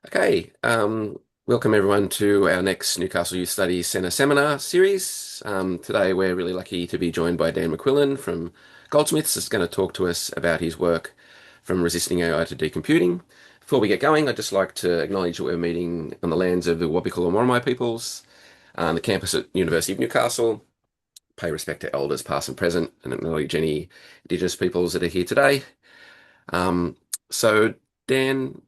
Okay, welcome everyone to our next Newcastle Youth Studies Centre seminar series. Today we're really lucky to be joined by Dan McQuillan from Goldsmiths, who's going to talk to us about his work from resisting AI to decomputing. Before we get going, I'd just like to acknowledge that we're meeting on the lands of the Wabikal and Worimi peoples, the campus at University of Newcastle. Pay respect to elders past and present and acknowledge any Indigenous peoples that are here today. Um, so, Dan,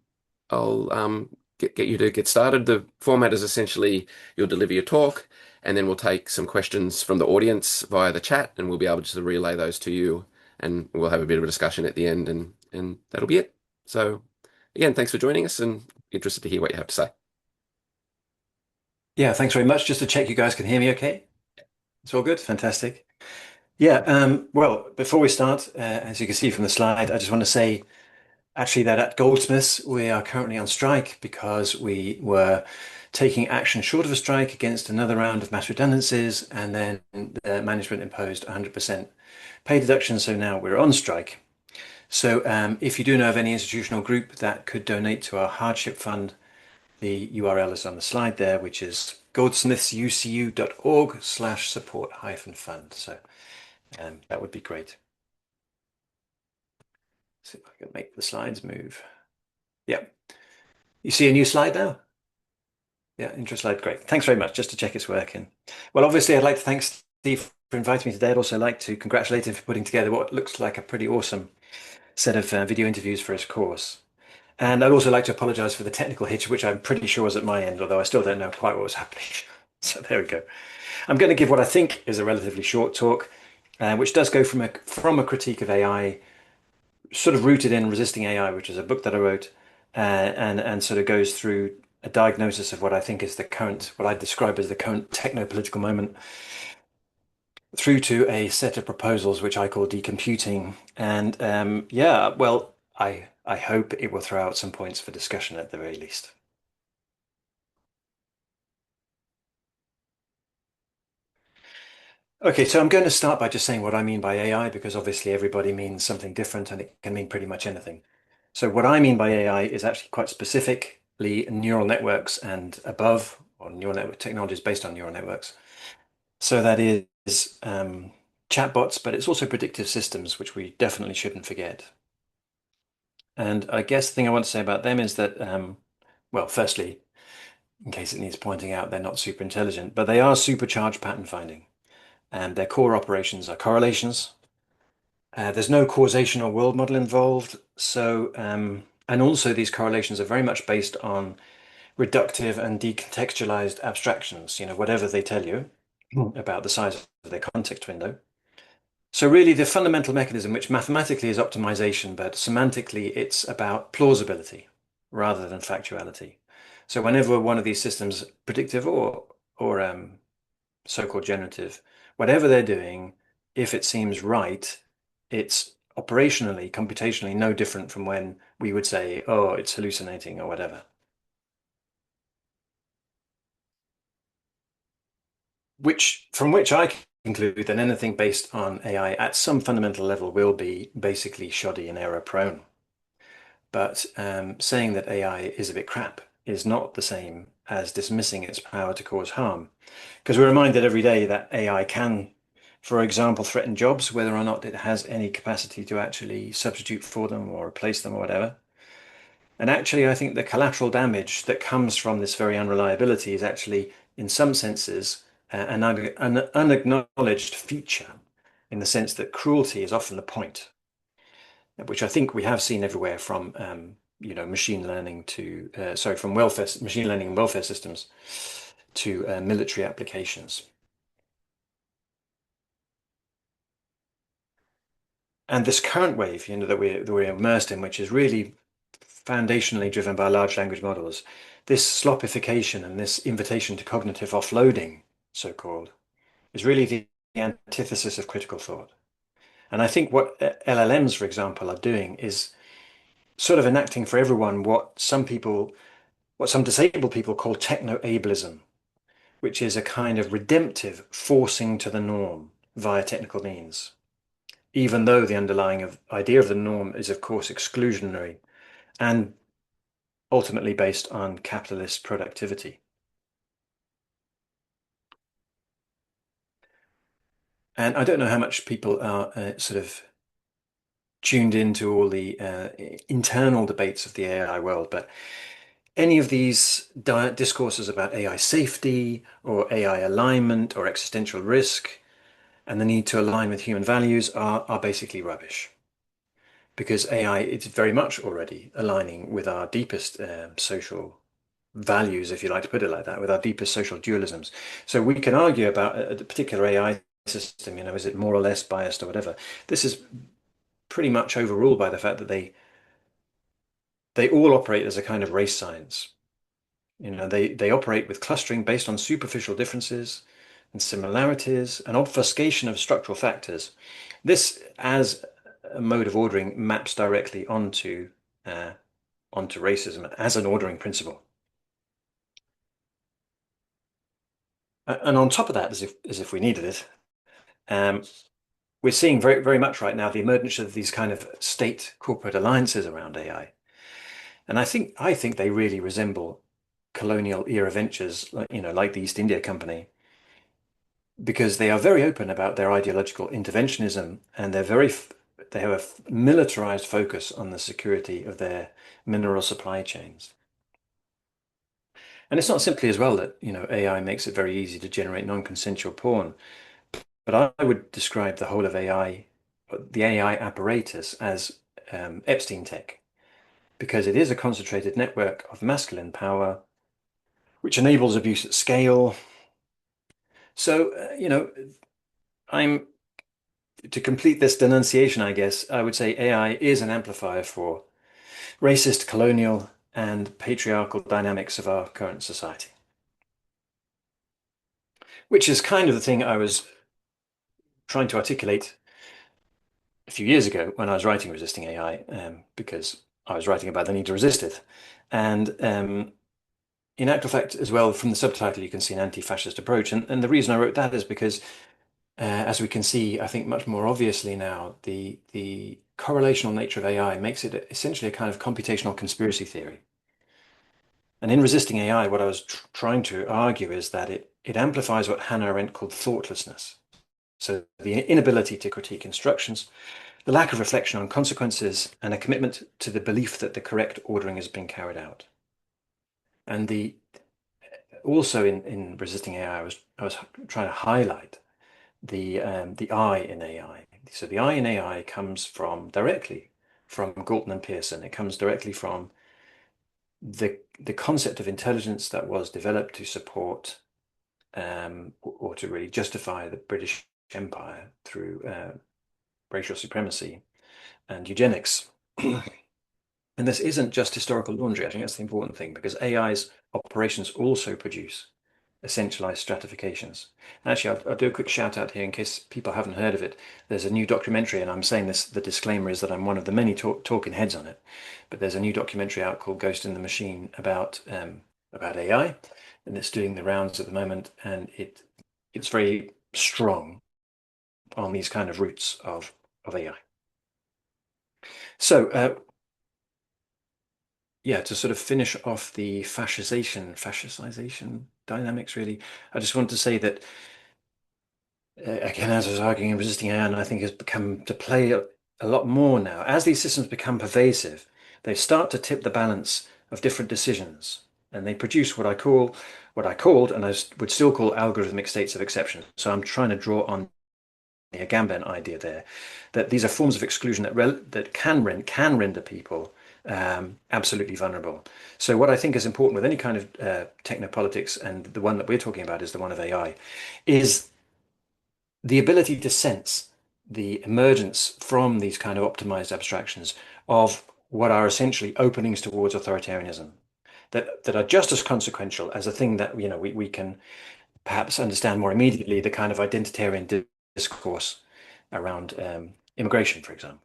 I'll get you to get started. The format is essentially you'll deliver your talk, and then we'll take some questions from the audience via the chat, and we'll be able to relay those to you, and we'll have a bit of a discussion at the end, and that'll be it. So, again, thanks for joining us, and interested to hear what you have to say. Yeah, thanks very much. Just to check you guys can hear me okay? It's all good? Fantastic. Yeah, well, before we start, as you can see from the slide, I just want to say actually that at Goldsmiths, we are currently on strike because we were taking action short of a strike against another round of mass redundancies, and then the management imposed 100% pay deduction, so now we're on strike. So if you do know of any institutional group that could donate to our hardship fund, the URL is on the slide there, which is goldsmithsucu.org/support-fund. So that would be great. See if I can make the slides move. Yeah. You see a new slide now? Yeah, intro slide. Great. Thanks very much. Just to check it's working. Well, obviously, I'd like to thank Steve for inviting me today. I'd also like to congratulate him for putting together what looks like a pretty awesome set of video interviews for his course. And I'd also like to apologize for the technical hitch, which I'm pretty sure was at my end, although I still don't know quite what was happening. So there we go. I'm going to give what I think is a relatively short talk, which does go from a critique of AI, sort of rooted in Resisting AI, which is a book that I wrote, and sort of goes through a diagnosis of what I think is the current, what I describe as the current techno-political moment, through to a set of proposals which I call decomputing. And yeah, well, I hope it will throw out some points for discussion at the very least. Okay, so I'm going to start by just saying what I mean by AI, because obviously everybody means something different and it can mean pretty much anything. So what I mean by AI is actually quite specifically neural networks and above, or neural network technologies based on neural networks. So that is chatbots, but it's also predictive systems, which we definitely shouldn't forget. And I guess the thing I want to say about them is that, well, firstly, in case it needs pointing out, they're not super intelligent, but they are supercharged pattern finding. And their core operations are correlations. There's no causation or world model involved. So, and also these correlations are very much based on reductive and decontextualized abstractions, whatever they tell you about the size of their context window. So really the fundamental mechanism, which mathematically is optimization, but semantically it's about plausibility rather than factuality. So whenever one of these systems, predictive or so-called generative, whatever they're doing, if it seems right, it's operationally, computationally no different from when we would say, oh, it's hallucinating or whatever. From which I conclude that anything based on AI at some fundamental level will be basically shoddy and error prone. But saying that AI is a bit crap is not the same as dismissing its power to cause harm. Because we're reminded every day that AI can, for example, threaten jobs, whether or not it has any capacity to actually substitute for them or replace them or whatever. And actually, I think the collateral damage that comes from this very unreliability is actually, in some senses, an unacknowledged feature, in the sense that cruelty is often the point, which I think we have seen everywhere from machine learning to from welfare machine learning and welfare systems to military applications. And this current wave, that we're immersed in, which is really foundationally driven by large language models, this slopification and this invitation to cognitive offloading, so-called, is really the antithesis of critical thought. And I think what LLMs, for example, are doing is sort of enacting for everyone what some disabled people call techno-ableism, which is a kind of redemptive forcing to the norm via technical means, even though the underlying idea of the norm is, of course, exclusionary and ultimately based on capitalist productivity. And I don't know how much people are sort of tuned into all the internal debates of the AI world, but any of these discourses about AI safety or AI alignment or existential risk and the need to align with human values are basically rubbish. Because AI is very much already aligning with our deepest social values, if you like to put it like that, with our deepest social dualisms. So we can argue about a particular AI system, is it more or less biased or whatever. This is pretty much overruled by the fact that they all operate as a kind of race science. They operate with clustering based on superficial differences and similarities and obfuscation of structural factors. This, as a mode of ordering, maps directly uh, onto racism as an ordering principle. And on top of that, as if we needed it, um, we're seeing very, very much right now the emergence of these kind of state corporate alliances around AI. And I think they really resemble colonial era ventures, like the East India Company, because they are very open about their ideological interventionism, and they have a militarized focus on the security of their mineral supply chains. And it's not simply as well that, AI makes it very easy to generate non-consensual porn, but I would describe the whole of AI, the AI apparatus, as Epstein tech, because it is a concentrated network of masculine power, which enables abuse at scale. So, I'm to complete this denunciation, I guess, I would say AI is an amplifier for racist, colonial, and patriarchal dynamics of our current society, which is kind of the thing I was trying to articulate a few years ago when I was writing Resisting AI, because I was writing about the need to resist it. And in actual fact, as well, from the subtitle, you can see an anti-fascist approach. And the reason I wrote that is because, as we can see, I think much more obviously now, the correlational nature of AI makes it essentially a kind of computational conspiracy theory. And in Resisting AI, what I was trying to argue is that it amplifies what Hannah Arendt called thoughtlessness. So the inability to critique instructions, the lack of reflection on consequences, and a commitment to the belief that the correct ordering has been carried out. And the also in Resisting AI, I was trying to highlight the I in AI. So the I in AI comes directly from Galton and Pearson. It comes directly from the concept of intelligence that was developed to support or to really justify the British Empire through racial supremacy and eugenics. And this isn't just historical laundry. I think that's the important thing, because AI's operations also produce essentialized stratifications. And actually, I'll do a quick shout out here in case people haven't heard of it. There's a new documentary, and I'm saying this, the disclaimer is that I'm one of the many talking heads on it, but there's a new documentary out called Ghost in the Machine about AI, and it's doing the rounds at the moment, and it's very strong on these kind of roots of AI. So yeah, to sort of finish off the fascization dynamics, really, I just want to say that, again, as I was arguing in Resisting AI, and I think has become to play a lot more now. As these systems become pervasive, they start to tip the balance of different decisions, and they produce what I called, and would still call algorithmic states of exception. So I'm trying to draw on the Agamben idea there, that these are forms of exclusion that can render people absolutely vulnerable. So what I think is important with any kind of technopolitics, and the one that we're talking about is the one of AI, is the ability to sense the emergence from these kind of optimized abstractions of what are essentially openings towards authoritarianism that are just as consequential as a thing that we can perhaps understand more immediately, the kind of identitarian discourse around immigration, for example.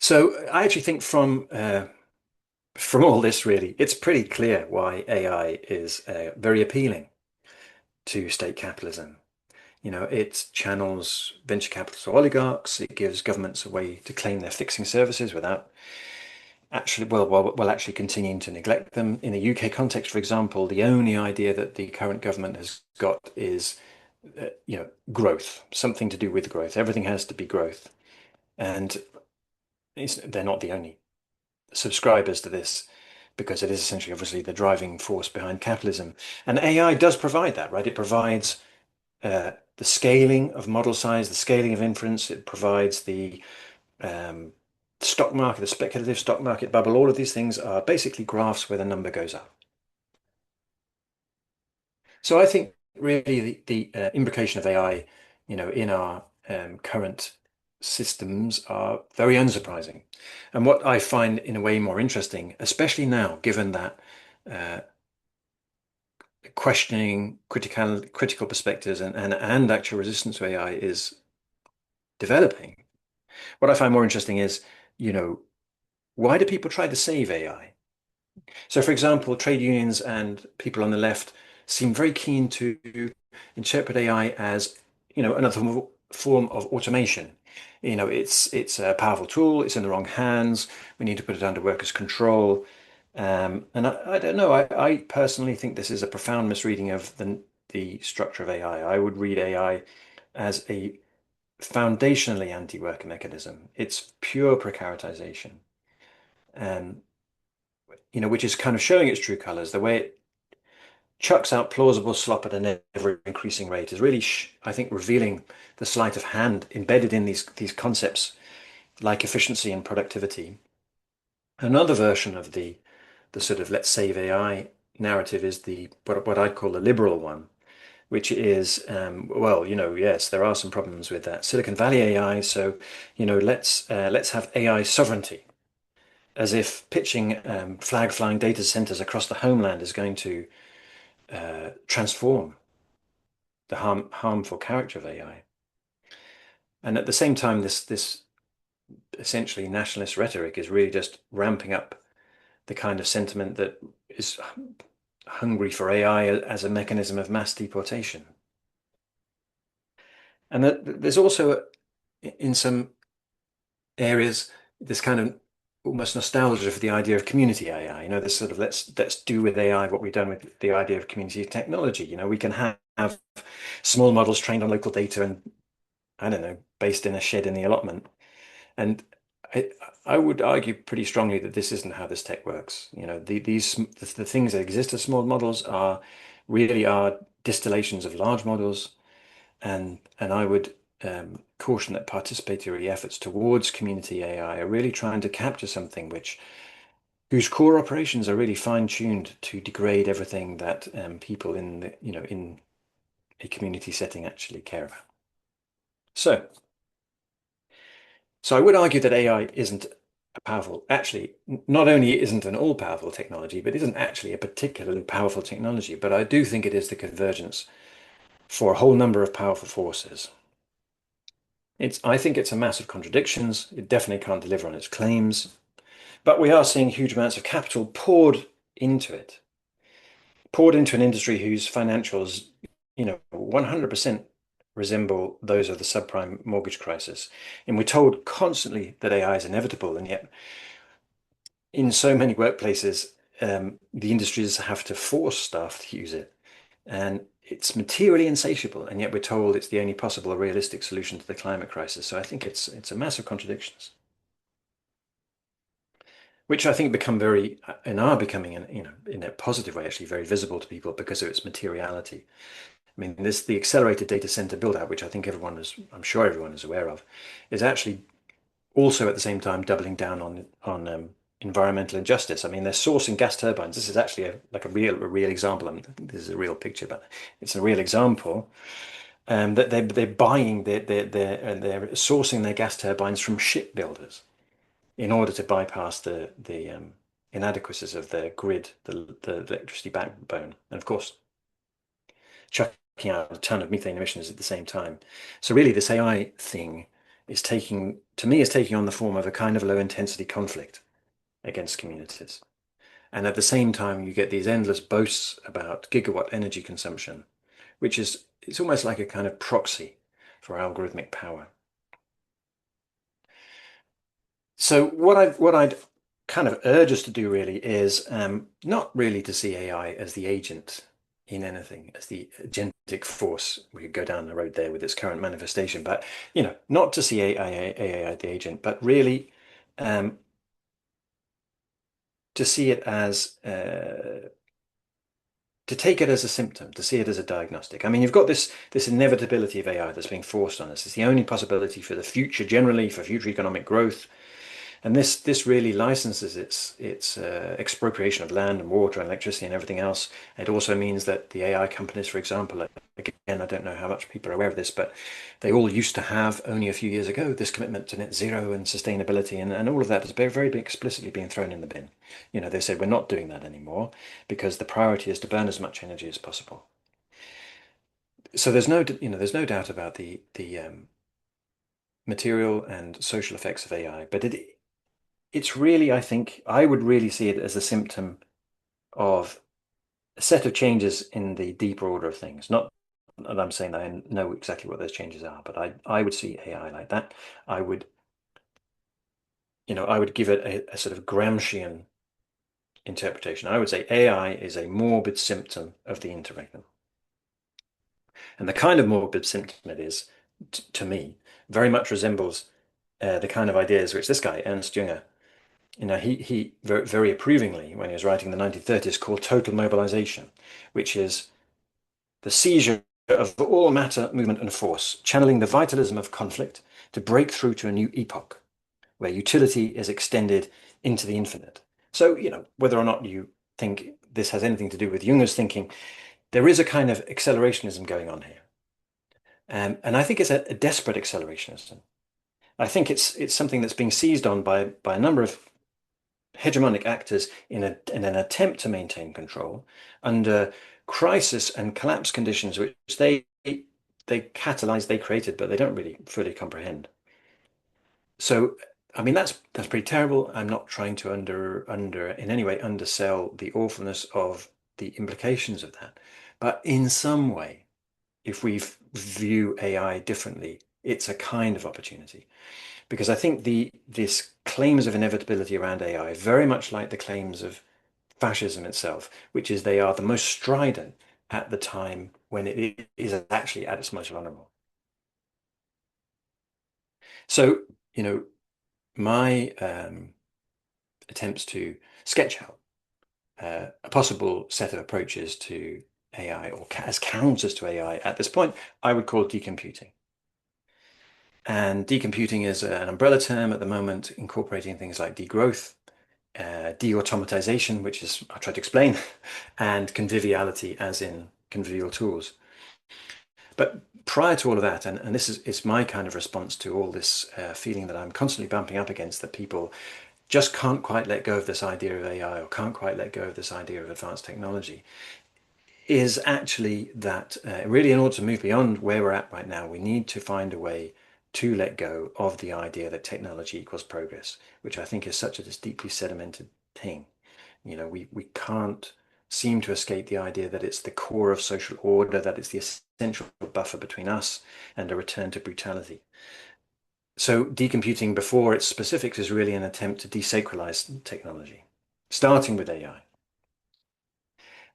So I actually think from all this, really, it's pretty clear why AI is very appealing to state capitalism. It channels venture capital to oligarchs. It gives governments a way to claim they're fixing services without actually, well, actually continuing to neglect them. In the UK context, for example, the only idea that the current government has got is, growth, something to do with growth. Everything has to be growth. And they're not the only subscribers to this because it is essentially, obviously, the driving force behind capitalism. And AI does provide that, right? It provides the scaling of model size, the scaling of inference. It provides the um, stock market, the speculative stock market bubble. All of these things are basically graphs where the number goes up. So I think really the implication of AI, in our current systems are very unsurprising. And what I find in a way more interesting, especially now, given that uh, questioning critical perspectives and actual resistance to AI is developing. What I find more interesting is, you know, why do people try to save AI? So, for example, trade unions and people on the left seem very keen to interpret AI as, another form of automation. It's a powerful tool. It's in the wrong hands. We need to put it under workers' control. And I don't know. I personally think this is a profound misreading of the structure of AI. I would read AI as a foundationally anti-worker mechanism. It's pure precaritization, and which is kind of showing its true colors. The way it chucks out plausible slop at an ever increasing rate is really, I think, revealing the sleight of hand embedded in these concepts like efficiency and productivity. Another version of the sort of let's save AI narrative is the what I'd call the liberal one, which is well, yes, there are some problems with that Silicon Valley AI, so let's have AI sovereignty, as if pitching flag flying data centers across the homeland is going to transform the harmful character of AI. And at the same time, this essentially nationalist rhetoric is really just ramping up the kind of sentiment that is hungry for AI as a mechanism of mass deportation. And that there's also, in some areas, this kind of almost nostalgia for the idea of community AI. This sort of let's do with AI what we've done with the idea of community technology. We can have small models trained on local data and, I don't know, based in a shed in the allotment. And I, I would argue pretty strongly that this isn't how this tech works. The things that exist as small models are distillations of large models, and I would caution that participatory efforts towards community AI are really trying to capture something whose core operations are really fine-tuned to degrade everything that people in a community setting actually care about. So. So I would argue that AI isn't a powerful, actually, not only isn't an all-powerful technology, but isn't actually a particularly powerful technology. But I do think it is the convergence for a whole number of powerful forces. I think it's a mass of contradictions. It definitely can't deliver on its claims, but we are seeing huge amounts of capital into it, poured into an industry whose financials, 100% resemble those of the subprime mortgage crisis. And we're told constantly that AI is inevitable, and yet in so many workplaces, the industries have to force staff to use it. And it's materially insatiable, and yet we're told it's the only possible realistic solution to the climate crisis. So I think it's a massive contradictions, which I think become very and are becoming, in a positive way, actually very visible to people because of its materiality. I mean, the accelerated data center build out, which I'm sure everyone is aware of, is actually also at the same time doubling down on environmental injustice. I mean, they're sourcing gas turbines. This is actually a real example. I mean, this is a real picture, but it's a real example. That they're buying they're sourcing their gas turbines from shipbuilders in order to bypass the inadequacies of their grid, the electricity backbone, and of course chucking out a ton of methane emissions at the same time. So really, this AI thing is taking on the form of a kind of low intensity conflict against communities. And at the same time, you get these endless boasts about gigawatt energy consumption, which is it's almost like a kind of proxy for algorithmic power. So what I'd kind of urge us to do really is not really to see AI as the agent in anything, as the agentic force. We could go down the road there with its current manifestation, but not to see AI as the agent, but really um, to see it as to take it as a symptom, to see it as a diagnostic. I mean, you've got this inevitability of AI that's being forced on us. It's the only possibility for the future generally, for future economic growth. And this really licenses its expropriation of land and water and electricity and everything else. It also means that the AI companies, for example, again, I don't know how much people are aware of this, but they all used to have only a few years ago this commitment to net zero and sustainability, and all of that has very explicitly been thrown in the bin. They said we're not doing that anymore because the priority is to burn as much energy as possible. So there's no doubt about the material and social effects of AI, but it's really, I think, I would really see it as a symptom of a set of changes in the deeper order of things. Not that I'm saying that I know exactly what those changes are, but I would see AI like that. I would, I would give it a sort of Gramscian interpretation. I would say AI is a morbid symptom of the interregnum. And the kind of morbid symptom it is, to me, very much resembles the kind of ideas which this guy, Ernst Jünger, he very approvingly, when he was writing in the 1930s, called total mobilization, which is the seizure of all matter, movement, and force, channeling the vitalism of conflict to break through to a new epoch where utility is extended into the infinite. So, whether or not you think this has anything to do with Junger's thinking, there is a kind of accelerationism going on here. And I think it's a desperate accelerationism. I think it's something that's being seized on by a number of hegemonic actors in an attempt to maintain control under crisis and collapse conditions, which they catalyzed, they created, but they don't really fully comprehend. So, I mean, that's pretty terrible. I'm not trying to under in any way undersell the awfulness of the implications of that. But in some way, if we view AI differently, it's a kind of opportunity. Because I think this claims of inevitability around AI, very much like the claims of fascism itself, which is they are the most strident at the time when it is actually at its most vulnerable. So, my attempts to sketch out a possible set of approaches to AI or as counters to AI at this point, I would call decomputing. And decomputing is an umbrella term at the moment, incorporating things like degrowth, de-automatization, which is, I'll try to explain, and conviviality, as in convivial tools. But prior to all of that, and this is my kind of response to all this feeling that I'm constantly bumping up against, that people just can't quite let go of this idea of AI or can't quite let go of this idea of advanced technology, is actually that really, in order to move beyond where we're at right now, we need to find a way to let go of the idea that technology equals progress, which I think is such a deeply sedimented thing. We can't seem to escape the idea that it's the core of social order, that it's the essential buffer between us and a return to brutality. So decomputing before its specifics is really an attempt to desacralize technology, starting with AI.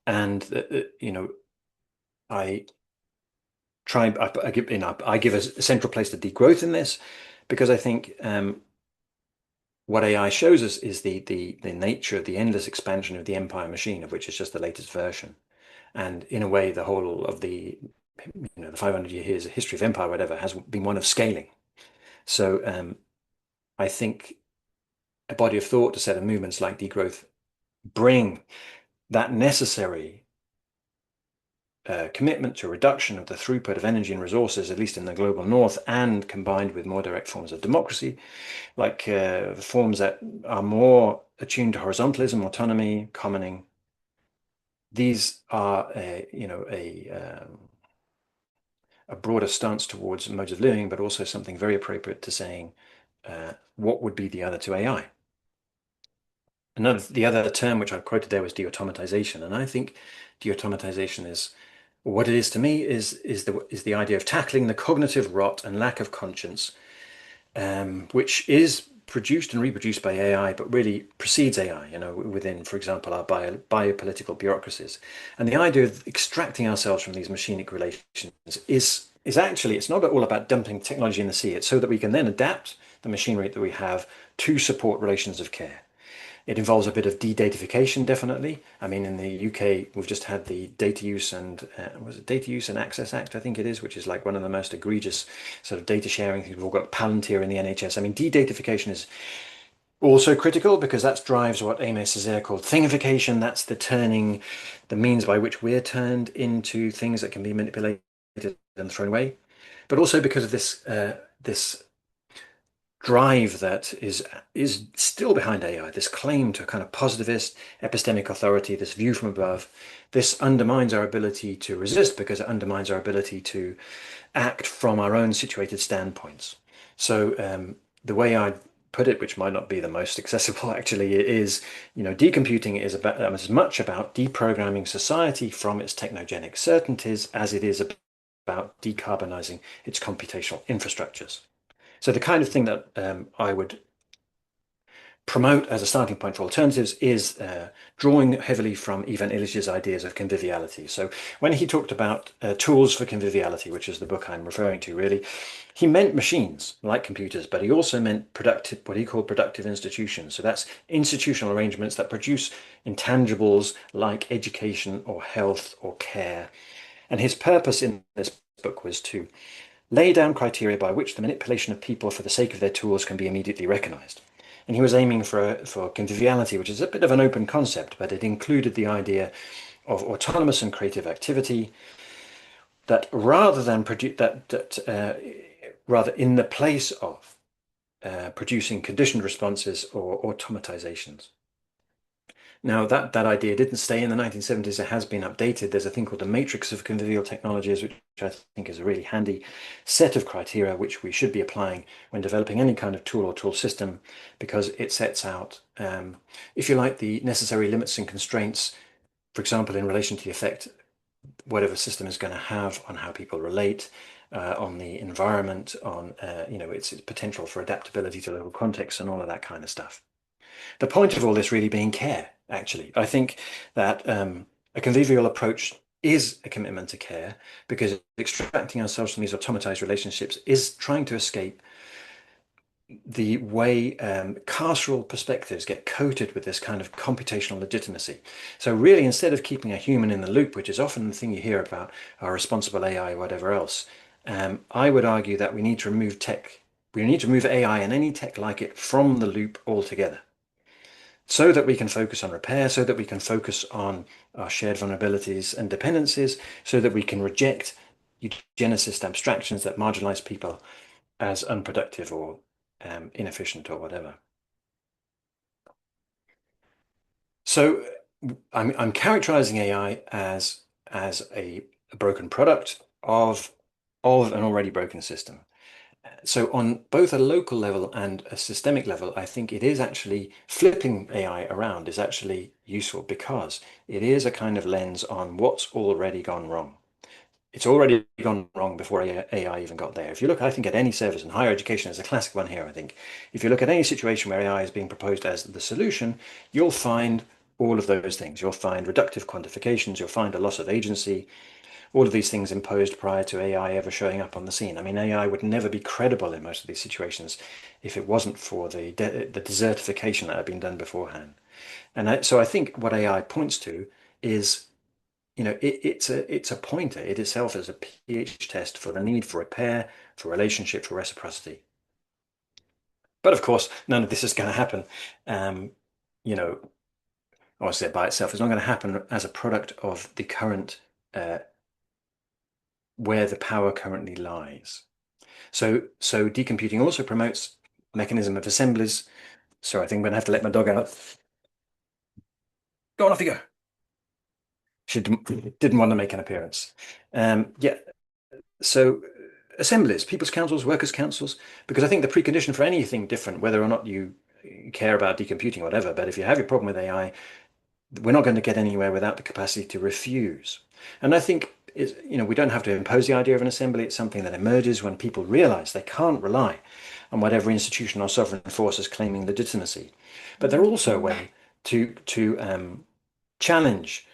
And I I give a central place to degrowth in this because I think what AI shows us is the nature of the endless expansion of the empire machine, of which it's just the latest version. And in a way, the whole of the 500 years history of empire, whatever, has been one of scaling. So I think a body of thought, a set of movements like degrowth, bring that necessary commitment to reduction of the throughput of energy and resources, at least in the global north, and combined with more direct forms of democracy, like forms that are more attuned to horizontalism, autonomy, commoning. These are a broader stance towards modes of living, but also something very appropriate to saying what would be the other to AI. The other term which I quoted there was de-automatization, and I think de-automatization is What it is to me is the idea of tackling the cognitive rot and lack of conscience, which is produced and reproduced by AI, but really precedes AI, within, for example, our biopolitical bureaucracies. And the idea of extracting ourselves from these machinic relations is actually, it's not all about dumping technology in the sea. It's so that we can then adapt the machinery that we have to support relations of care. It involves a bit of de-datification, definitely. I mean, in the UK, we've just had the Data Use and was it Data Use and Access Act, I think it is, which is like one of the most egregious sort of data sharing things. We've all got Palantir in the NHS. I mean, de-datification is also critical because that drives what Aimé Césaire called thingification. That's the turning, the means by which we're turned into things that can be manipulated and thrown away. But also because of this drive that is still behind AI, this claim to kind of positivist epistemic authority, this view from above. This undermines our ability to resist because it undermines our ability to act from our own situated standpoints. So the way I put it, which might not be the most accessible actually, is, decomputing is about as much about deprogramming society from its technogenic certainties as it is about decarbonizing its computational infrastructures. So the kind of thing that I would promote as a starting point for alternatives is drawing heavily from Ivan Illich's ideas of conviviality. So when he talked about tools for conviviality, which is the book I'm referring to really, he meant machines like computers, but he also meant productive, what he called productive institutions. So that's institutional arrangements that produce intangibles like education or health or care. And his purpose in this book was to lay down criteria by which the manipulation of people for the sake of their tools can be immediately recognized. And he was aiming for conviviality, which is a bit of an open concept, but it included the idea of autonomous and creative activity that rather than produce rather in the place of producing conditioned responses or automatizations. Now, that idea didn't stay in the 1970s. It has been updated. There's a thing called the matrix of convivial technologies, which I think is a really handy set of criteria which we should be applying when developing any kind of tool or tool system, because it sets out, if you like, the necessary limits and constraints, for example, in relation to the effect whatever system is going to have on how people relate, on the environment, on its potential for adaptability to local contexts and all of that kind of stuff. The point of all this really being care, actually. I think that a convivial approach is a commitment to care because extracting ourselves from these automatized relationships is trying to escape the way carceral perspectives get coated with this kind of computational legitimacy. So really, instead of keeping a human in the loop, which is often the thing you hear about our responsible AI or whatever else, I would argue that we need to remove tech, we need to remove AI and any tech like it from the loop altogether, so that we can focus on repair, so that we can focus on our shared vulnerabilities and dependencies, so that we can reject eugenicist abstractions that marginalize people as unproductive or inefficient or whatever. So I'm characterizing AI as a broken product of an already broken system. So on both a local level and a systemic level, I think it is actually flipping AI around is actually useful because it is a kind of lens on what's already gone wrong. It's already gone wrong before AI even got there. If you look, I think, at any service, and higher education is a classic one here, I think. If you look at any situation where AI is being proposed as the solution, you'll find all of those things. You'll find reductive quantifications, you'll find a loss of agency, all of these things imposed prior to AI ever showing up on the scene. I mean, AI would never be credible in most of these situations if it wasn't for the desertification that had been done beforehand. And so I think what AI points to is, it's a pointer. It itself is a pH test for the need for repair, for relationship, for reciprocity. But of course, none of this is going to happen. You know, obviously by itself, it's not going to happen as a product of the current where the power currently lies. So decomputing also promotes mechanism of assemblies. So I think I'm going to have to let my dog out. Go on, off you go. She didn't want to make an appearance. Yeah, so assemblies, people's councils, workers' councils, because I think the precondition for anything different, whether or not you care about decomputing or whatever, but if you have your problem with AI, we're not going to get anywhere without the capacity to refuse. And I think we don't have to impose the idea of an assembly. It's something that emerges when people realize they can't rely on whatever institution or sovereign force is claiming legitimacy. But they're also a way to challenge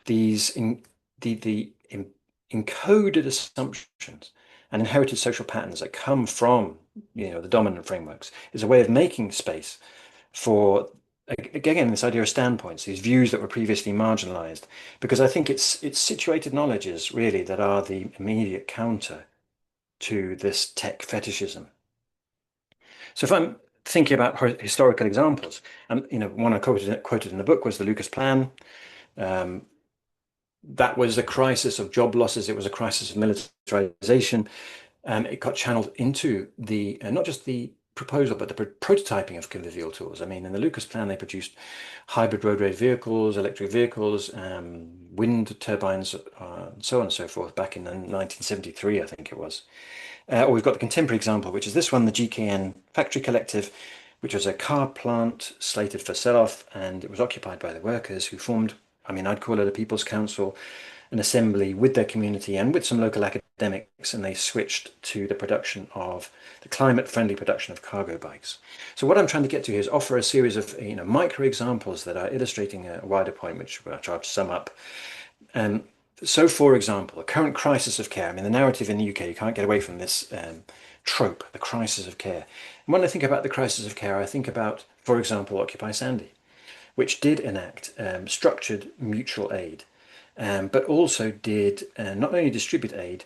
these encoded assumptions and inherited social patterns that come from the dominant frameworks. Is a way of making space for, again, this idea of standpoints, these views that were previously marginalized, because I think it's situated knowledges really that are the immediate counter to this tech fetishism. So if I'm thinking about historical examples, and one I quoted in the book was the Lucas Plan. Um, that was a crisis of job losses. It was a crisis of militarization. It got channeled into the not just the proposal, but the prototyping of convivial tools. I mean, in the Lucas Plan, they produced hybrid roadway vehicles, electric vehicles, wind turbines, and so on and so forth, back in 1973, I think it was. Or we've got the contemporary example, which is this one, the GKN Factory Collective, which was a car plant slated for sell-off, and it was occupied by the workers who formed, I mean, I'd call it a people's council, an assembly with their community and with some local academics, and they switched to the climate-friendly production of cargo bikes. So what I'm trying to get to here is offer a series of micro examples that are illustrating a wider point, which I'll try to sum up. So, for example, the current crisis of care. I mean, the narrative in the UK, you can't get away from this trope, the crisis of care. And when I think about the crisis of care, I think about, for example, Occupy Sandy, which did enact structured mutual aid, but also did not only distribute aid,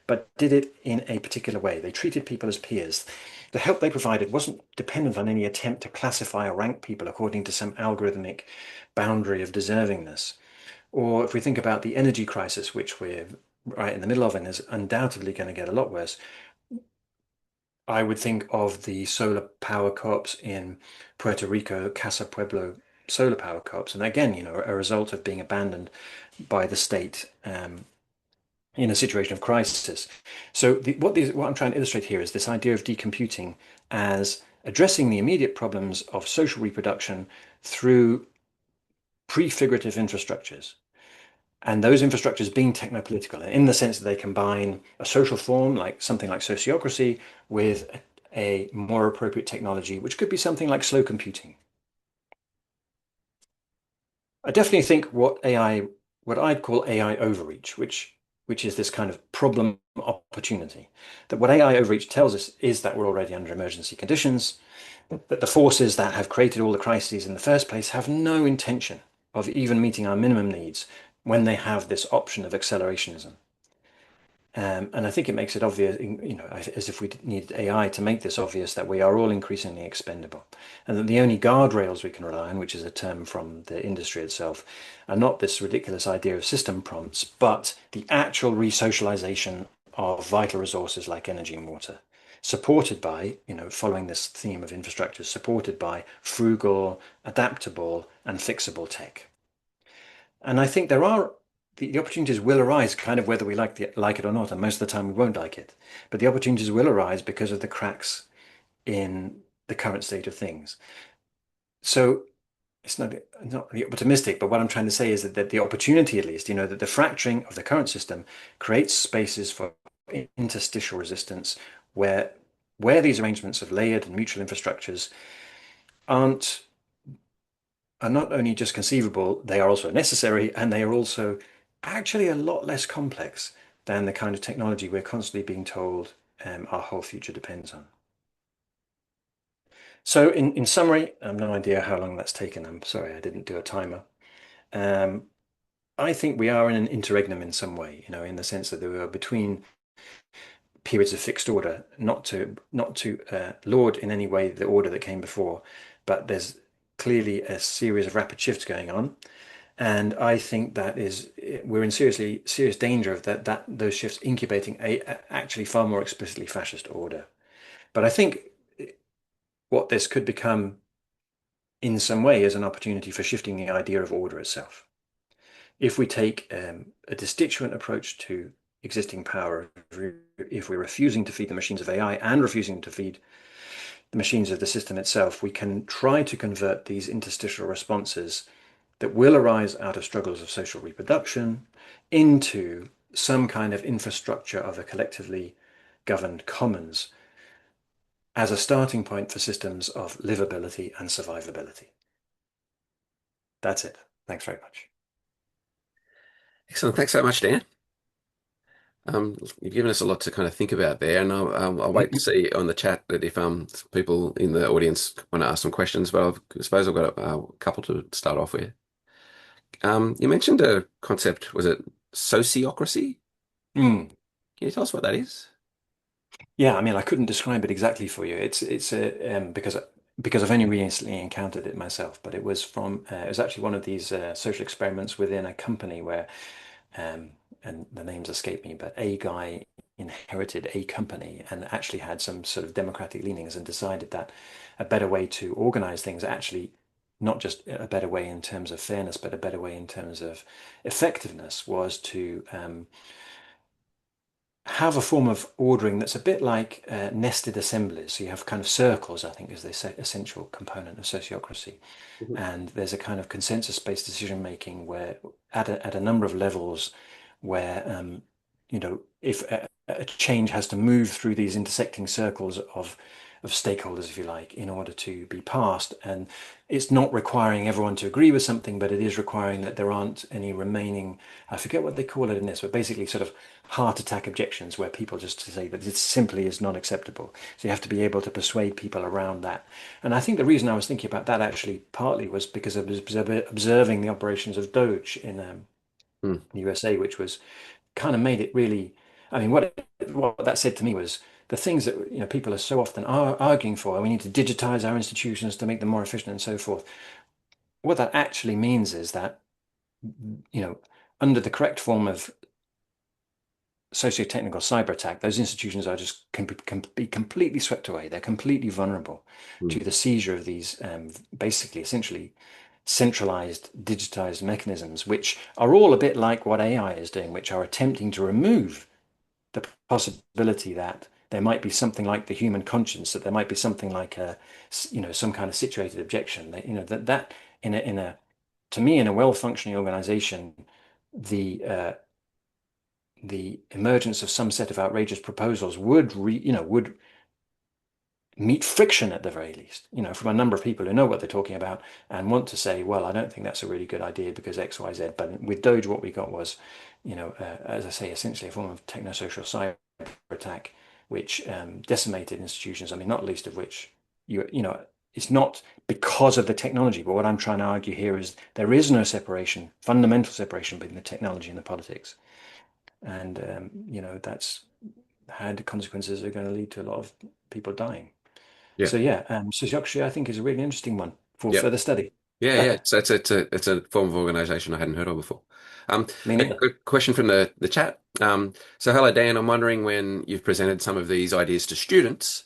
but did it in a particular way. They treated people as peers. The help they provided wasn't dependent on any attempt to classify or rank people according to some algorithmic boundary of deservingness. Or if we think about the energy crisis, which we're right in the middle of and is undoubtedly going to get a lot worse, I would think of the solar power co-ops in Puerto Rico, Casa Pueblo solar power co-ops, and again, a result of being abandoned by the state in a situation of crisis. So what I'm trying to illustrate here is this idea of decomputing as addressing the immediate problems of social reproduction through prefigurative infrastructures. And those infrastructures being technopolitical, in the sense that they combine a social form, like something like sociocracy, with a more appropriate technology, which could be something like slow computing. I definitely think what I'd call AI overreach, which is this kind of problem opportunity, that what AI overreach tells us is that we're already under emergency conditions, that the forces that have created all the crises in the first place have no intention of even meeting our minimum needs when they have this option of accelerationism. And I think it makes it obvious, as if we needed AI to make this obvious, that we are all increasingly expendable. And that the only guardrails we can rely on, which is a term from the industry itself, are not this ridiculous idea of system prompts, but the actual resocialization of vital resources like energy and water, supported by, following this theme of infrastructure, supported by frugal, adaptable, and fixable tech. And I think the opportunities will arise kind of whether we like it or not, and most of the time we won't like it. But the opportunities will arise because of the cracks in the current state of things. So it's not really optimistic, but what I'm trying to say is that the opportunity, at least, that the fracturing of the current system creates spaces for interstitial resistance where these arrangements of layered and mutual infrastructures aren't are not only just conceivable, they are also necessary, and they are also actually a lot less complex than the kind of technology we're constantly being told our whole future depends on. So in summary, I have no idea how long that's taken. I'm sorry, I didn't do a timer. Um, I think we are in an interregnum in some way, in the sense that we are between periods of fixed order, not to laud in any way the order that came before, but there's clearly a series of rapid shifts going on. And I think we're in serious danger of those shifts incubating actually far more explicitly fascist order. But I think what this could become in some way is an opportunity for shifting the idea of order itself. If we take a destituent approach to existing power, if we're refusing to feed the machines of AI and refusing to feed the machines of the system itself, we can try to convert these interstitial responses that will arise out of struggles of social reproduction into some kind of infrastructure of a collectively governed commons as a starting point for systems of livability and survivability. That's it. Thanks very much. Excellent. Thanks so much, Dan. You've given us a lot to kind of think about there, and I'll wait to see on the chat that if people in the audience want to ask some questions, but I suppose I've got a couple to start off with. You mentioned a concept, was it sociocracy? Mm. Can you tell us what that is? Yeah, I mean, I couldn't describe it exactly for you. It's a because I've only recently encountered it myself, but it was actually one of these social experiments within a company where um, and the names escape me, but a guy inherited a company and actually had some sort of democratic leanings and decided that a better way to organize things, actually not just a better way in terms of fairness, but a better way in terms of effectiveness, was to have a form of ordering that's a bit like nested assemblies. So you have kind of circles, I think, is the essential component of sociocracy. Mhm. And there's a kind of consensus-based decision making where at a number of levels where if a change has to move through these intersecting circles of stakeholders, if you like, in order to be passed. And it's not requiring everyone to agree with something, but it is requiring that there aren't any remaining, I forget what they call it in this, but basically sort of heart attack objections where people just say that it simply is not acceptable. So you have to be able to persuade people around that. And I think the reason I was thinking about that actually partly was because I was observing the operations of Doge in Hmm. the USA, which was kind of made it really. I mean, what that said to me was the things that people are so often arguing for. We need to digitize our institutions to make them more efficient and so forth. What that actually means is that you know under the correct form of socio-technical cyber attack, those institutions are just can be completely swept away. They're completely vulnerable Hmm. to the seizure of these basically, essentially centralized, digitized mechanisms, which are all a bit like what AI is doing, which are attempting to remove the possibility that there might be something like the human conscience, that there might be something like some kind of situated objection. That in a to me in a well-functioning organization, the emergence of some set of outrageous proposals would meet friction at the very least, from a number of people who know what they're talking about and want to say, well, I don't think that's a really good idea because X, Y, Z. But with Doge, what we got was, as I say, essentially a form of technosocial cyber attack, which decimated institutions. I mean, not least of which it's not because of the technology, but what I'm trying to argue here is there is no separation, fundamental separation between the technology and the politics. And that's had consequences that are going to lead to a lot of people dying. Yeah. So yeah, sociocracy I think is a really interesting one for Yep. further study. Yeah, yeah. So it's a form of organization I hadn't heard of before. Me A neither. quick question from the chat. So hello, Dan. I'm wondering when you've presented some of these ideas to students,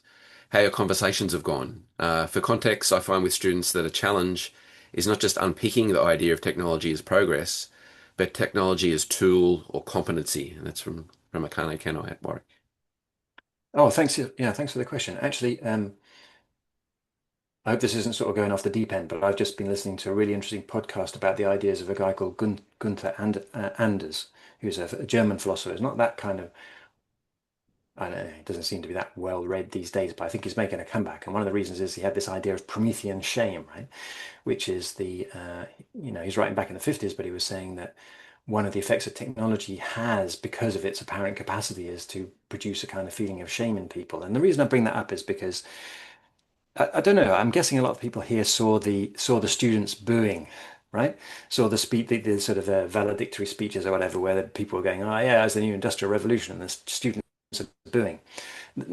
how your conversations have gone. For context, I find with students that a challenge is not just unpicking the idea of technology as progress, but technology as tool or competency. And that's from Akane Kano at Warwick. Oh, thanks. Yeah, thanks for the question. Actually, I hope this isn't sort of going off the deep end, but I've just been listening to a really interesting podcast about the ideas of a guy called Gunther Anders, who's a German philosopher. It's not that kind of, I don't know, it doesn't seem to be that well read these days, but I think he's making a comeback. And one of the reasons is he had this idea of Promethean shame, right? Which is he's writing back in the 50s, but he was saying that one of the effects that technology has because of its apparent capacity is to produce a kind of feeling of shame in people. And the reason I bring that up is because I don't know. I'm guessing a lot of people here saw the students booing, right? Saw the speech, the sort of valedictory speeches or whatever, where the people were going, "Oh yeah, it's the new industrial revolution," and the students are booing.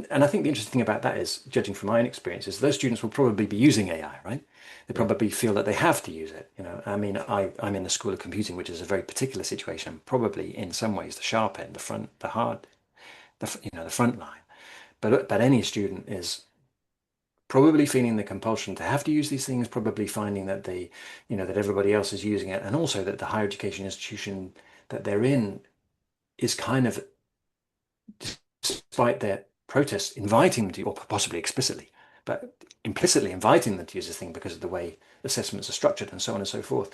And I think the interesting thing about that is, judging from my own experiences, those students will probably be using AI, right? They Yeah. probably feel that they have to use it. I mean, I'm in the School of Computing, which is a very particular situation, probably in some ways the sharp end, the front, the hard, the front line. But any student is probably feeling the compulsion to have to use these things, probably finding that that everybody else is using it, and also that the higher education institution that they're in is kind of, despite their protests, inviting them to, or possibly explicitly, but implicitly inviting them to use this thing because of the way assessments are structured and so on and so forth.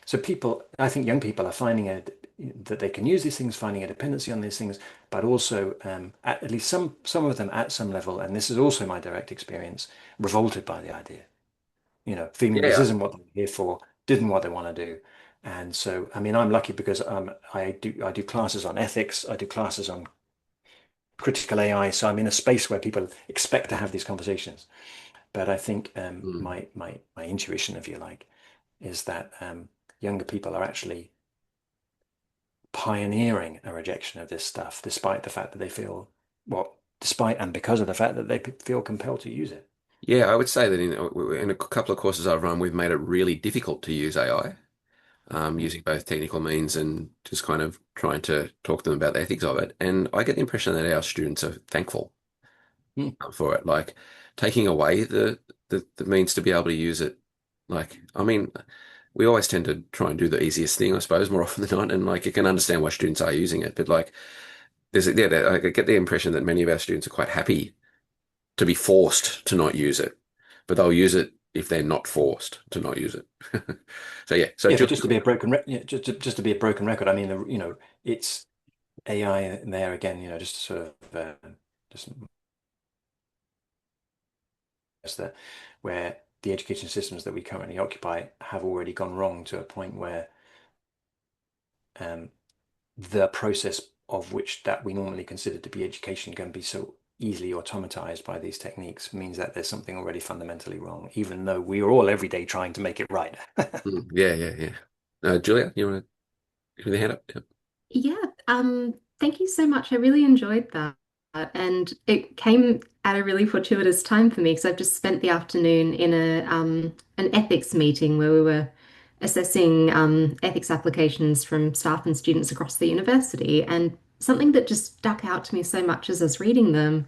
So people, I think young people are finding that they can use these things, finding a dependency on these things, but also at least some of them at some level, and this is also my direct experience, revolted by the idea. Feeling this Yeah. isn't what they're here for, didn't what they want to do. And so, I mean, I'm lucky because I do classes on ethics, I do classes on critical AI, so I'm in a space where people expect to have these conversations. But I think Mm. my intuition, if you like, is that younger people are actually pioneering a rejection of this stuff, despite the fact that they feel, well, despite and because of the fact that they feel compelled to use it. Yeah, I would say that in a couple of courses I've run, we've made it really difficult to use AI, Mm. using both technical means and just kind of trying to talk to them about the ethics of it. And I get the impression that our students are thankful Mm. for it, like taking away the means to be able to use it. Like, I mean, we always tend to try and do the easiest thing, I suppose, more often than not. And like, you can understand why students are using it, but like, I get the impression that many of our students are quite happy to be forced to not use it, but they'll use it if they're not forced to not use it. So yeah, so Yeah, but Julie, just to be a broken yeah, just to be a broken record. I mean, it's AI there again. Just to sort of just that where the education systems that we currently occupy have already gone wrong to a point where um, the process of which that we normally consider to be education can be so easily automatized by these techniques means that there's something already fundamentally wrong, even though we are all every day trying to make it right. Yeah, yeah, yeah. Julia, you want to give me the hand up? Yeah. Yeah, thank you so much. I really enjoyed that. And it came at a really fortuitous time for me because I've just spent the afternoon in an ethics meeting where we were assessing ethics applications from staff and students across the university. And something that just stuck out to me so much as I was reading them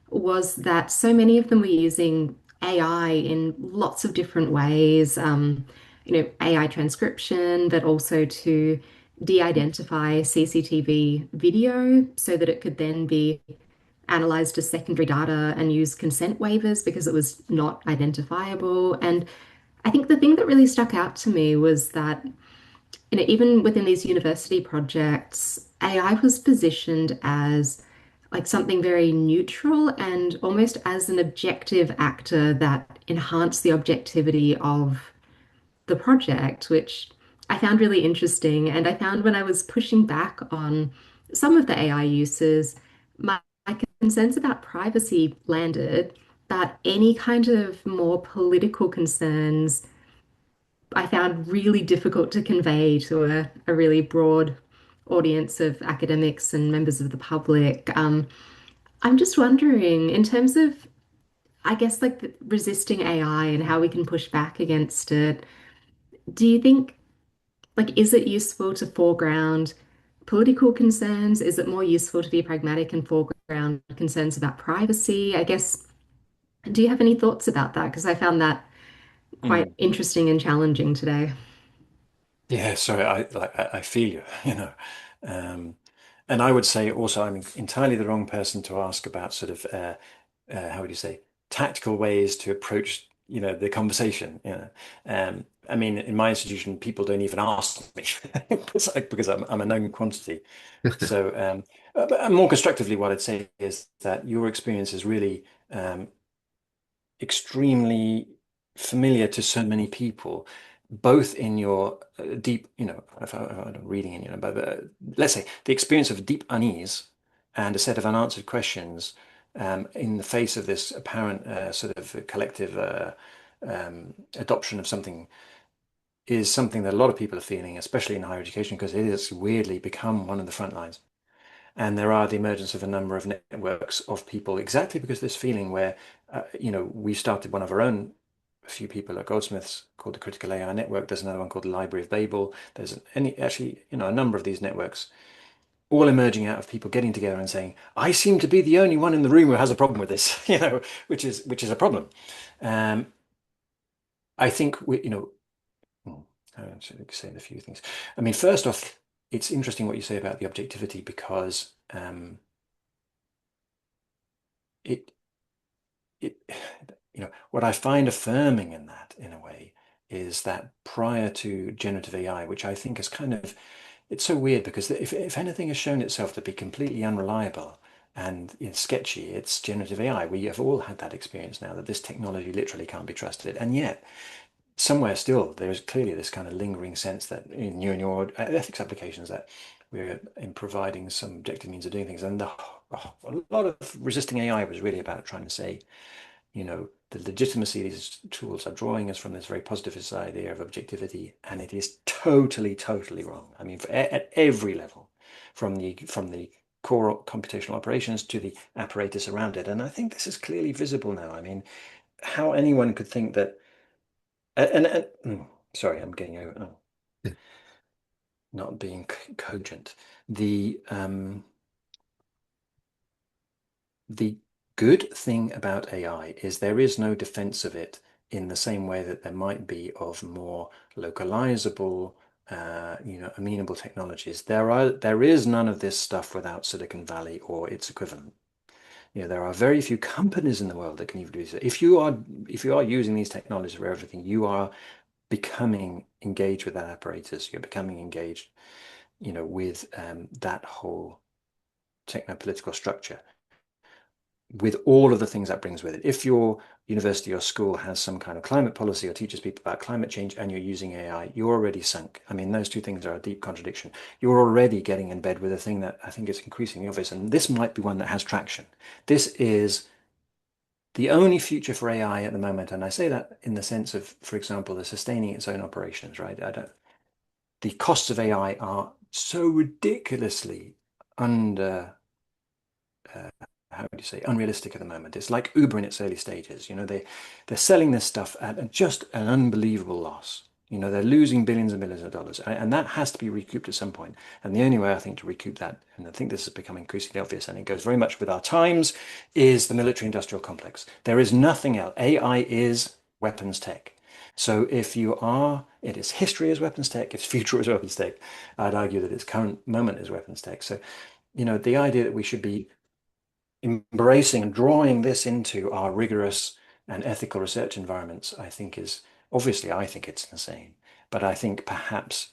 was that so many of them were using AI in lots of different ways. AI transcription, but also to de-identify CCTV video so that it could then be analyzed as secondary data and use consent waivers because it was not identifiable. And I think the thing that really stuck out to me was that even within these university projects, AI was positioned as like something very neutral and almost as an objective actor that enhanced the objectivity of the project, which I found really interesting. And I found when I was pushing back on some of the AI uses, my concerns about privacy landed, that any kind of more political concerns I found really difficult to convey to a really broad audience of academics and members of the public. I'm just wondering, in terms of, I guess, like resisting AI and how we can push back against it, do you think, like, is it useful to foreground political concerns? Is it more useful to be pragmatic and foreground concerns about privacy? I guess, do you have any thoughts about that? Because I found that quite Mm. interesting and challenging today. Yeah, sorry, I feel you, Um, and I would say also I'm entirely the wrong person to ask about sort of how would you say tactical ways to approach the conversation. I mean, in my institution, people don't even ask me because I'm a known quantity. So, but more constructively, what I'd say is that your experience is really extremely familiar to so many people, both in your deep, if I'm reading it, but let's say the experience of deep unease and a set of unanswered questions in the face of this apparent sort of collective adoption of something is something that a lot of people are feeling, especially in higher education, because it has weirdly become one of the front lines. And there are the emergence of a number of networks of people exactly because this feeling where, we started one of our own, a few people at Goldsmiths called the Critical AI Network. There's another one called the Library of Babel. There's actually, a number of these networks all emerging out of people getting together and saying, I seem to be the only one in the room who has a problem with this, which is a problem. Um, I think I should say a few things. I mean, first off, it's interesting what you say about the objectivity because it what I find affirming in that in a way is that prior to generative AI, which I think is it's so weird because if anything has shown itself to be completely unreliable and sketchy, it's generative AI. We have all had that experience now that this technology literally can't be trusted. And yet, somewhere still, there is clearly this kind of lingering sense that in your ethics applications that we're in providing some objective means of doing things. And a lot of resisting AI was really about trying to say, the legitimacy of these tools are drawing us from this very positivist idea of objectivity, and it is totally, totally wrong. I mean, at every level, from the core computational operations to the apparatus around it. And I think this is clearly visible now. I mean, how anyone could think that, sorry, I'm getting over, not being cogent. The good thing about AI is there is no defense of it in the same way that there might be of more localizable, amenable technologies. There is none of this stuff without Silicon Valley or its equivalent. There are very few companies in the world that can even do this. If you are using these technologies for everything, you are becoming engaged with that apparatus. You're becoming engaged, with that whole techno-political structure, with all of the things that brings with it. If your university or school has some kind of climate policy or teaches people about climate change and you're using AI, you're already sunk. I mean, those two things are a deep contradiction. You're already getting in bed with a thing that I think is increasingly obvious, and this might be one that has traction. This is the only future for AI at the moment, and I say that in the sense of, for example, the sustaining its own operations, right? The costs of AI are so ridiculously under how would you say, unrealistic at the moment. It's like Uber in its early stages. They're selling this stuff at just an unbelievable loss. They're losing billions and billions of dollars, and that has to be recouped at some point. And the only way I think to recoup that, and I think this has become increasingly obvious, and it goes very much with our times, is the military-industrial complex. There is nothing else. AI is weapons tech. So it is history as weapons tech, its future as weapons tech. I'd argue that its current moment is weapons tech. So, the idea that we should be embracing and drawing this into our rigorous and ethical research environments, I think I think it's insane. But I think perhaps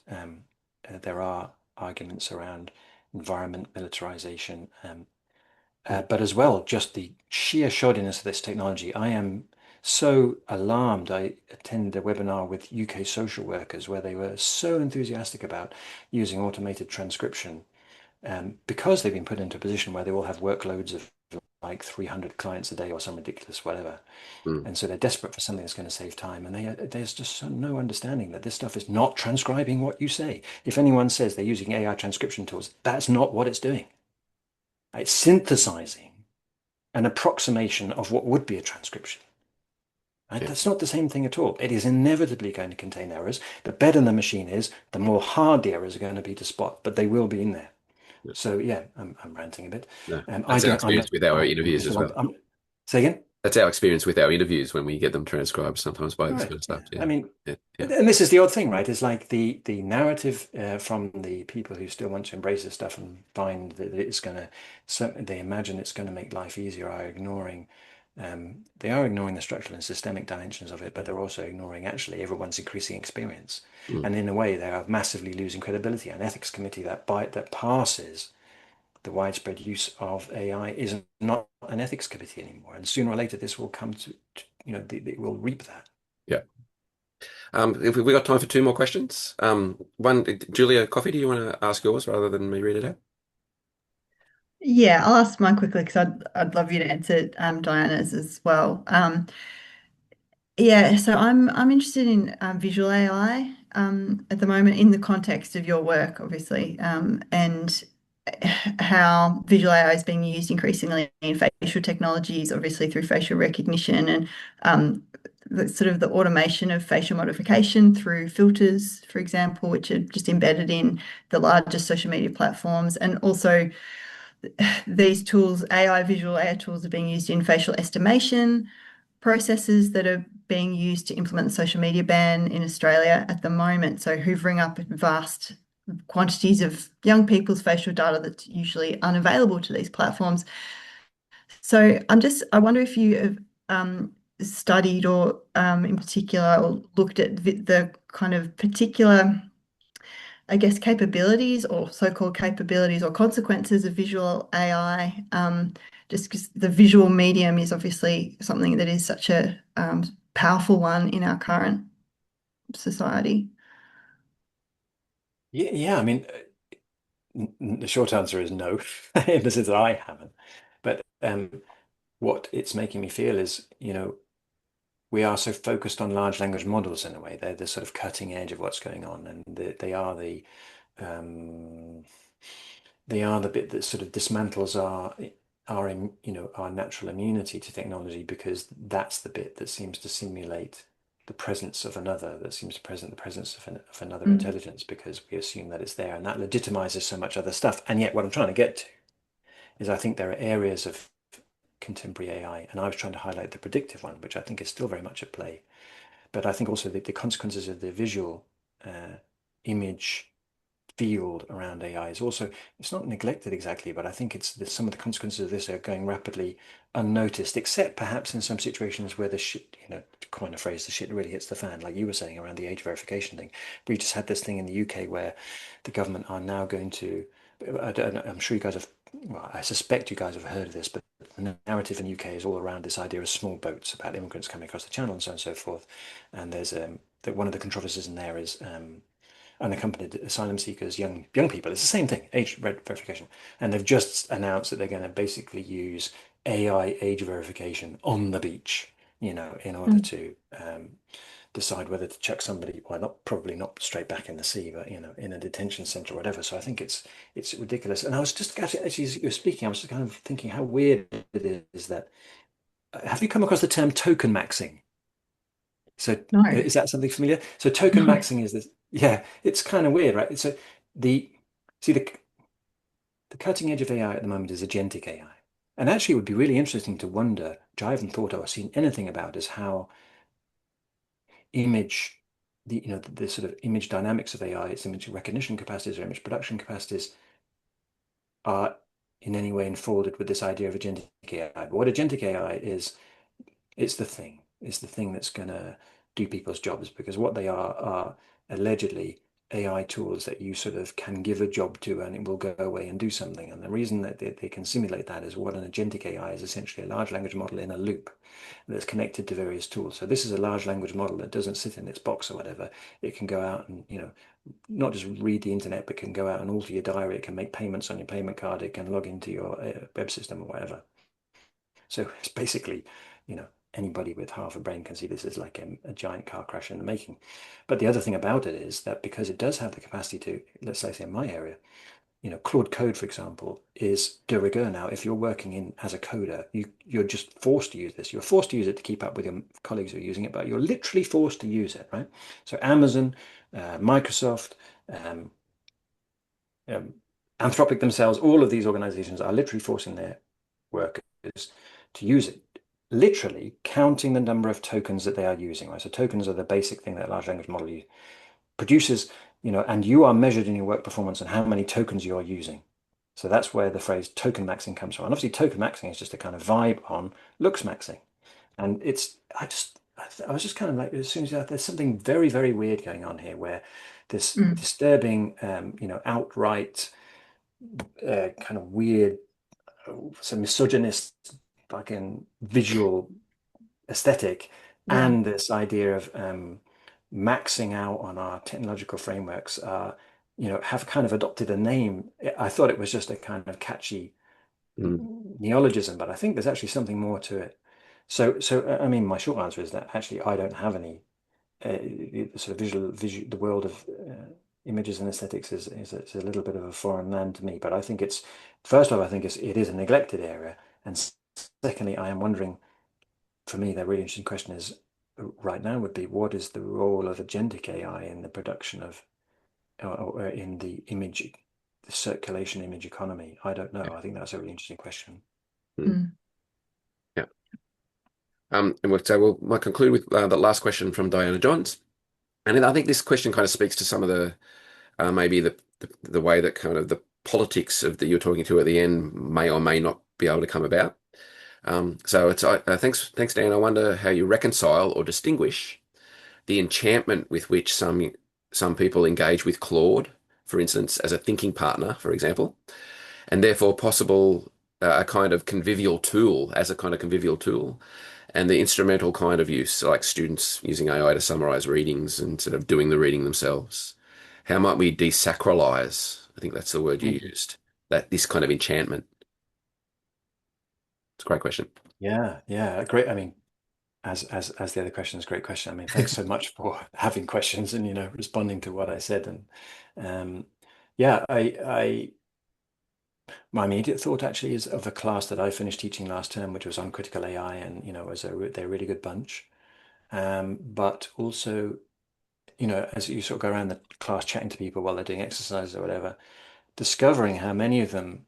there are arguments around environment militarization, but as well, just the sheer shoddiness of this technology. I am so alarmed. I attended a webinar with UK social workers where they were so enthusiastic about using automated transcription because they've been put into a position where they will have workloads of like 300 clients a day or some ridiculous whatever. And so they're desperate for something that's going to save time. And there's just no understanding that this stuff is not transcribing what you say. If anyone says they're using AI transcription tools, that's not what it's doing. It's synthesizing an approximation of what would be a transcription. Right? That's not the same thing at all. It is inevitably going to contain errors. The better the machine is, the more hard the errors are going to be to spot, but they will be in there. So yeah, I'm ranting a bit. No, that's our experience with our interviews as well. Say again? That's our experience with our interviews when we get them transcribed sometimes by this kind of stuff. I mean, and this is the odd thing, right? It's like the narrative from the people who still want to embrace this stuff and find that they imagine it's going to make life easier, they are ignoring the structural and systemic dimensions of it, but they're also ignoring actually everyone's increasing experience. And in a way, they are massively losing credibility. An ethics committee that passes the widespread use of AI is not an ethics committee anymore. And sooner or later, this will come to they will reap that. Yeah. If we got time for two more questions. One, Julia Coffey, do you want to ask yours rather than me read it out? Yeah, I'll ask mine quickly because I'd love you to answer Diana's as well. Yeah, so I'm interested in visual AI at the moment in the context of your work, obviously, and how visual AI is being used increasingly in facial technologies, obviously through facial recognition and the automation of facial modification through filters, for example, which are just embedded in the largest social media platforms, and also these tools, visual AI tools, are being used in facial estimation processes that are being used to implement the social media ban in Australia at the moment. So hoovering up vast quantities of young people's facial data that's usually unavailable to these platforms. So I wonder if you have studied or in particular or looked at the kind of particular, I guess, capabilities or so-called capabilities or consequences of visual AI, just because the visual medium is obviously something that is such a powerful one in our current society? Yeah, I mean, the short answer is no, in the sense that I haven't. But what it's making me feel is, we are so focused on large language models in a way. They're the sort of cutting edge of what's going on, and um, they are the bit that sort of dismantles our natural immunity to technology, because that's the bit that seems to simulate the presence of another, that seems to present the presence of another Mm. intelligence, because we assume that it's there, and that legitimizes so much other stuff. And yet, what I'm trying to get to is, I think there are areas of contemporary AI, and I was trying to highlight the predictive one, which I think is still very much at play. But I think also the consequences of the visual image field around AI is also, it's not neglected exactly, but I think some of the consequences of this are going rapidly unnoticed, except perhaps in some situations where the shit, to coin a phrase, the shit really hits the fan, like you were saying around the age verification thing. We just had this thing in the UK where the government are now going to, I'm sure you guys have, well, I suspect you guys have heard of this, but the narrative in the UK is all around this idea of small boats, about immigrants coming across the channel and so on and so forth. And there's that one of the controversies in there is unaccompanied asylum seekers, young people. It's the same thing, age verification, and they've just announced that they're going to basically use AI age verification on the beach, in order Mm. to decide whether to chuck somebody, well, probably not straight back in the sea, but in a detention center or whatever. So I think it's ridiculous. And I was just actually, as you were speaking, I was just kind of thinking how weird it is that. Have you come across the term token maxing? So No, is that something familiar? So token no. maxing is this, yeah, it's kind of weird, right? So the see the cutting edge of AI at the moment is agentic AI. And actually it would be really interesting to wonder, which I haven't thought of or seen anything about, is how image, the sort of image dynamics of AI, its image recognition capacities or image production capacities are in any way enfolded with this idea of agentic AI. But what agentic AI is, it's the thing. It's the thing that's going to do people's jobs, because what they are allegedly AI tools that you sort of can give a job to and it will go away and do something. And the reason that they can simulate that is, what an agentic AI is essentially a large language model in a loop that's connected to various tools. So this is a large language model that doesn't sit in its box or whatever. It can go out and, not just read the internet, but can go out and alter your diary. It can make payments on your payment card. It can log into your web system or whatever. So it's basically, anybody with half a brain can see this as like a giant car crash in the making. But the other thing about it is that, because it does have the capacity to, let's say in my area, Claude Code, for example, is de rigueur now. If you're working in as a coder, you're just forced to use this. You're forced to use it to keep up with your colleagues who are using it, but you're literally forced to use it, right? So Amazon, Microsoft, um, Anthropic themselves, all of these organizations are literally forcing their workers to use it, literally counting the number of tokens that they are using, right? So tokens are the basic thing that a large language model produces, and you are measured in your work performance and how many tokens you are using. So that's where the phrase token maxing comes from. And obviously token maxing is just a kind of vibe on looks maxing. And I was just kind of like, as soon as there's something very, very weird going on here, where this Mm. disturbing, outright kind of weird, some misogynist fucking visual aesthetic, Yeah. and this idea of maxing out on our technological frameworks, have kind of adopted a name. I thought it was just a kind of catchy Mm. neologism, but I think there's actually something more to it. So I mean, my short answer is that actually I don't have any sort of visual. The world of images and aesthetics is a little bit of a foreign land to me. But I think it's, first off, I think it is a neglected area, and secondly, I am wondering. For me, the really interesting question is right now would be, what is the role of agentic AI in the production of, or in the image, the circulation image economy? I don't know. I think that's a really interesting question. Mm. Mm. Yeah. So might conclude with the last question from Diana Johns. And then I think this question kind of speaks to some of the maybe the way that kind of the politics of that you're talking to at the end may or may not be able to come about. So it's thanks Dan. I wonder how you reconcile or distinguish the enchantment with which some people engage with Claude, for instance, as a thinking partner, for example, and therefore possible a kind of convivial tool as a kind of convivial tool, and the instrumental kind of use, like students using AI to summarize readings instead of doing the reading themselves. How might we desacralize? I think that's the word you Mhm. used. That this kind of enchantment. It's a great question. Yeah, yeah, great. I mean, as the other question is a great question. I mean, thanks so much for having questions and responding to what I said. And yeah, I my immediate thought actually is of a class that I finished teaching last term, which was on critical AI, and they're a really good bunch. But also, as you sort of go around the class chatting to people while they're doing exercises or whatever, discovering how many of them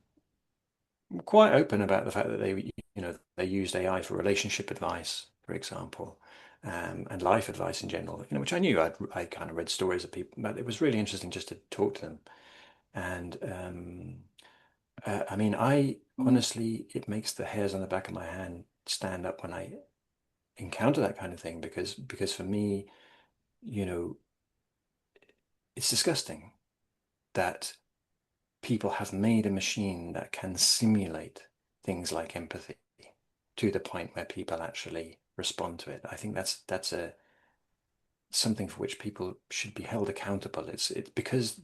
were quite open about the fact that they used AI for relationship advice, for example, and life advice in general, which I knew. I kind of read stories of people, but it was really interesting just to talk to them. And I mean, I honestly, it makes the hairs on the back of my hand stand up when I encounter that kind of thing because for me, you know, it's disgusting that people have made a machine that can simulate things like empathy to the point where people actually respond to it. I think that's a something for which people should be held accountable. It's because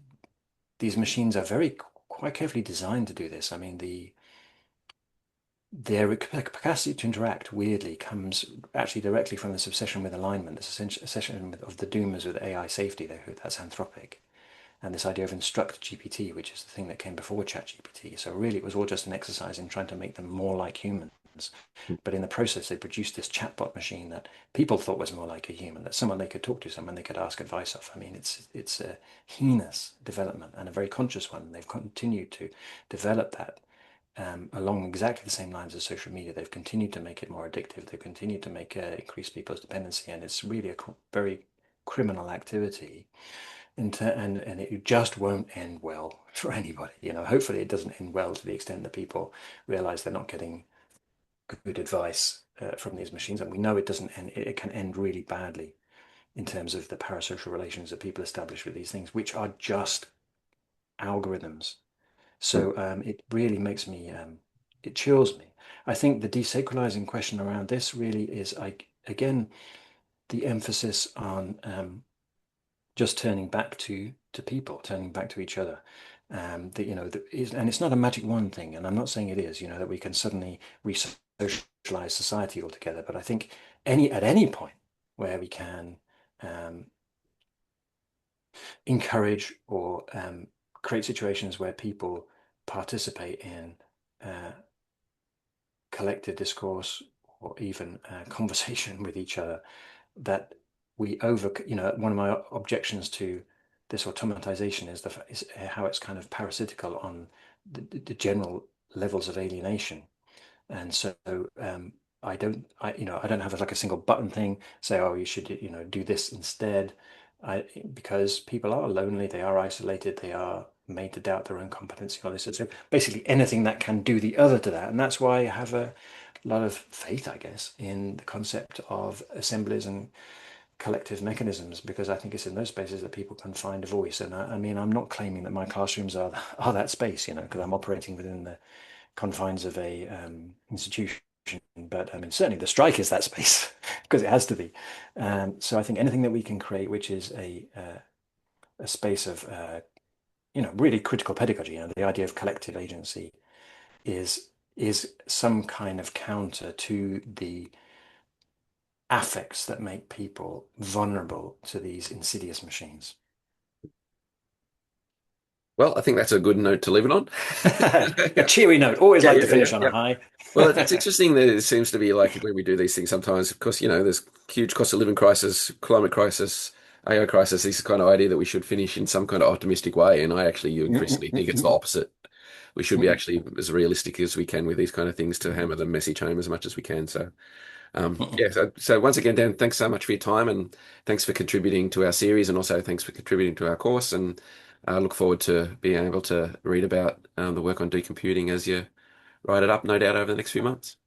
these machines are very quite carefully designed to do this. I mean, their capacity to interact weirdly comes actually directly from this obsession with alignment, this obsession of the doomers with AI safety. That's Anthropic, and this idea of instruct GPT, which is the thing that came before ChatGPT. So really, it was all just an exercise in trying to make them more like humans. But in the process, they produced this chatbot machine that people thought was more like a human, that someone they could talk to, someone they could ask advice of. I mean, it's a heinous development and a very conscious one. They've continued to develop that along exactly the same lines as social media. They've continued to make it more addictive. They've continued to make increase people's dependency, and it's really a very criminal activity. And it just won't end well for anybody. Hopefully it doesn't end well to the extent that people realize they're not getting good advice from these machines. And we know it doesn't end. It can end really badly in terms of the parasocial relations that people establish with these things, which are just algorithms. So it really makes me, it chills me. I think the desacralizing question around this really is, again, the emphasis on just turning back to people, turning back to each other. And it's not a magic wand thing, and I'm not saying it is. That we can suddenly re-socialize society altogether. But I think at any point where we can um, encourage or create situations where people participate in uh, collective discourse or even conversation with each other, that one of my objections to this automatization is how it's kind of parasitical on the general levels of alienation. And so I don't have like a single button thing say, oh, you should do this instead. Because people are lonely, they are isolated, they are made to doubt their own competency, all this. So basically anything that can do the other to that. And that's why I have a lot of faith, I guess, in the concept of assemblies and collective mechanisms, because I think it's in those spaces that people can find a voice. And I mean, I'm not claiming that my classrooms are that space, because I'm operating within the confines of a institution. But I mean, certainly the strike is that space because it has to be. So I think anything that we can create, which is a space of really critical pedagogy, the idea of collective agency, is some kind of counter to the affects that make people vulnerable to these insidious machines. Well, I think that's a good note to leave it on. A cheery note. Always Yeah, like yeah, to yeah, finish on a yeah. high. Well, it's interesting that it seems to be like when we do these things sometimes, of course, there's huge cost of living crisis, climate crisis, AI crisis, this kind of idea that we should finish in some kind of optimistic way. And I actually increasingly think it's the opposite. We should be actually as realistic as we can with these kind of things to hammer the message home as much as we can. So, yeah. So once again, Dan, thanks so much for your time and thanks for contributing to our series and also thanks for contributing to our course. And I look forward to being able to read about the work on decomputing as you write it up, no doubt, over the next few months.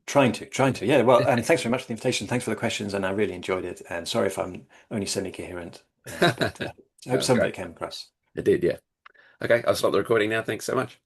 Trying to. Yeah. Well, and thanks very much for the invitation. Thanks for the questions, and I really enjoyed it. And sorry if I'm only semi-coherent, but I hope Sounds some of it great. came across. It did, yeah. Okay, I'll stop the recording now. Thanks so much.